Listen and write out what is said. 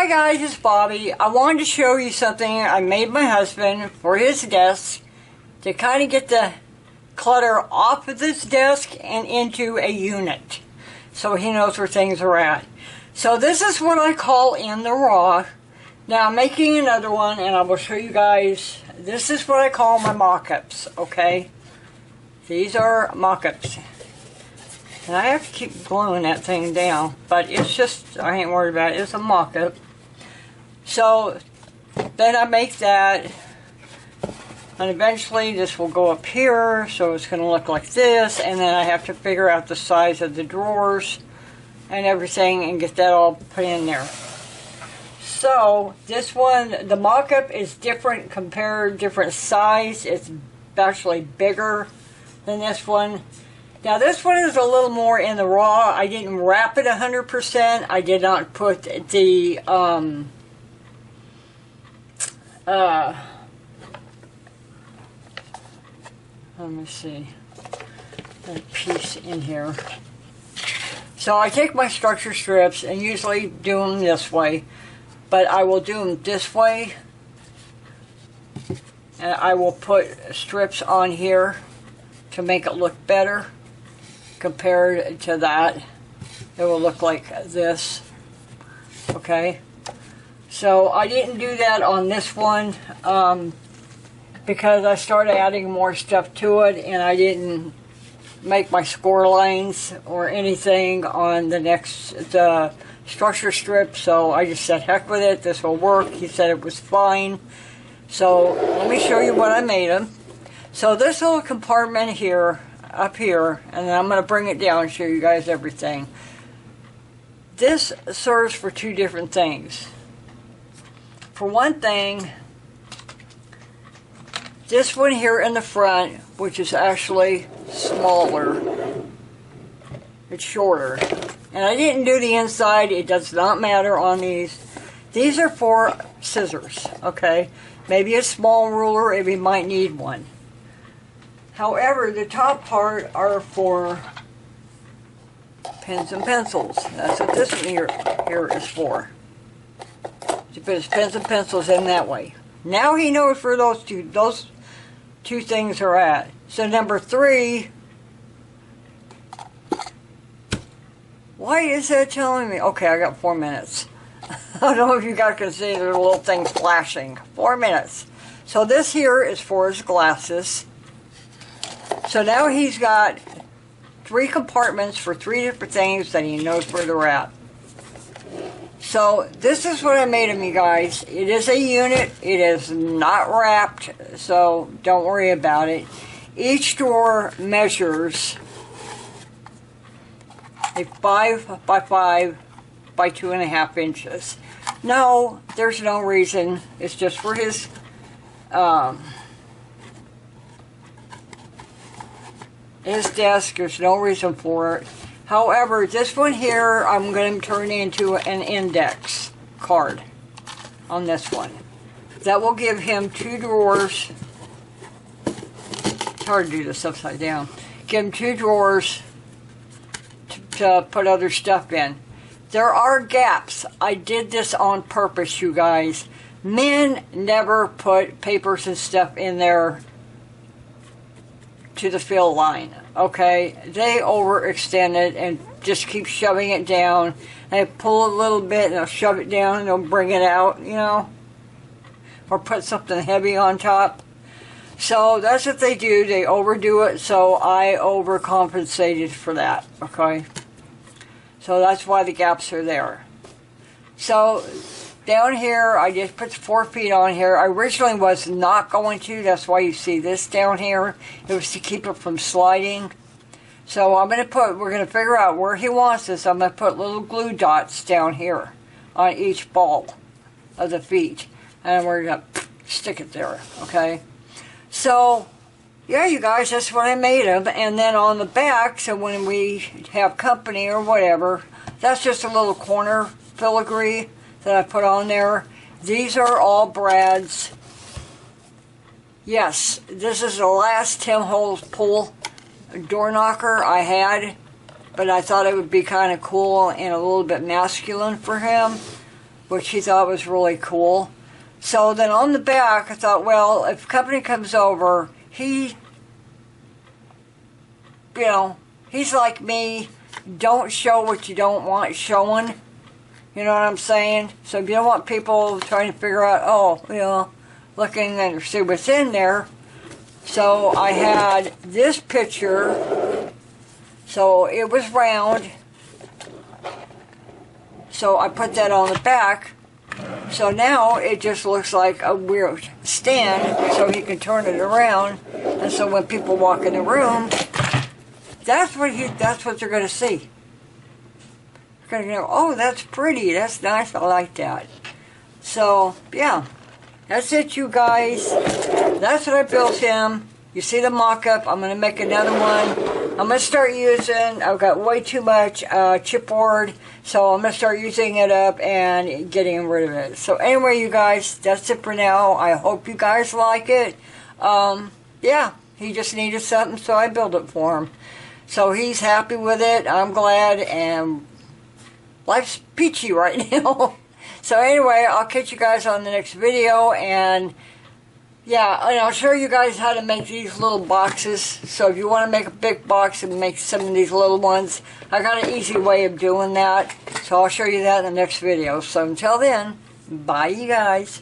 Hi guys, it's Bobby. I wanted to show you something I made my husband for his desk to kind of get the clutter off of this desk and into a unit so he knows where things are at. So this is what I call in the raw. Now I'm making another one and I will show you guys. This is what I call my mock-ups, okay? These are mock-ups. And I have to keep gluing that thing down, but it's just, I ain't worried about it. It's a mock-up. So then I make that, and eventually this will go up here, so it's going to look like this, and then I have to figure out the size of the drawers and everything and get that all put in there. So this one, the mock-up is different compared, different size. It's actually bigger than this one. Now this one is a little more in the raw. I didn't wrap it 100%. I did not put the let me see, that piece in here. So I take my structure strips and usually do them this way, but I will do them this way, and I will put strips on here to make it look better. Compared to that, it will look like this. Okay, so I didn't do that on this one because I started adding more stuff to it, and I didn't make my score lines or anything on the next structure strip. So I just said, heck with it, this will work. He said it was fine. So let me show you what I made him. So this little compartment here, up here, and then I'm going to bring it down and show you guys everything. This serves for two different things. For one thing, this one here in the front, which is actually smaller, it's shorter. And I didn't do the inside, it does not matter on these. These are for scissors, okay? Maybe a small ruler if you might need one. However, the top part are for pens and pencils. That's what this one here is for. To put his pens and pencils in that way. Now he knows where those two things are at. So number 3, why is that telling me? Okay, I got 4 minutes. I don't know if you guys can see the little thing flashing. 4 minutes. So this here is for his glasses. So now he's got 3 compartments for 3 different things that he knows where they're at. So this is what I made him, you guys. It is a unit. It is not wrapped, so don't worry about it. Each drawer measures a 5 by 5 by 2.5 inches. No, there's no reason. It's just for his desk. There's no reason for it. However, this one here, I'm going to turn into an index card on this one. That will give him 2 drawers. It's hard to do this upside down. Give him 2 drawers to put other stuff in. There are gaps. I did this on purpose, you guys. Men never put papers and stuff in there to the fill line, okay? They overextend it and just keep shoving it down. They pull a little bit and they'll shove it down and they'll bring it out, you know? Or put something heavy on top. So that's what they do. They overdo it, so I overcompensated for that, okay? So that's why the gaps are there. So down here, I just put 4 feet on here. I originally was not going to. That's why you see this down here. It was to keep it from sliding. So we're going to figure out where he wants this. I'm going to put little glue dots down here on each ball of the feet. And we're going to stick it there, okay? So, yeah, you guys, that's what I made him. And then on the back, so when we have company or whatever, that's just a little corner filigree that I put on there. These are all Brad's. Yes, this is the last Tim Holtz pull door knocker I had, but I thought it would be kind of cool and a little bit masculine for him. which he thought was really cool. So then on the back, I thought, well, if company comes over, he, you know, he's like me. Don't show what you don't want showing. You know what I'm saying? So if you don't want people trying to figure out, oh, you know, looking and see what's in there. So I had this picture. So it was round. So I put that on the back. So now it just looks like a weird stand, so he can turn it around. And so when people walk in the room, that's what they're going to see. They're going to go, oh, that's pretty, that's nice, I like that. So, yeah, that's it, you guys. That's what I built him. You see the mock-up. I'm going to make another one. I'm going to start using, I've got way too much chipboard, so I'm going to start using it up and getting rid of it. So anyway, you guys, that's it for now. I hope you guys like it. Yeah, he just needed something, so I built it for him. So he's happy with it. I'm glad, and life's peachy right now. So anyway, I'll catch you guys on the next video, and yeah, and I'll show you guys how to make these little boxes. So if you want to make a big box and make some of these little ones, I got an easy way of doing that. So I'll show you that in the next video. So until then, bye you guys.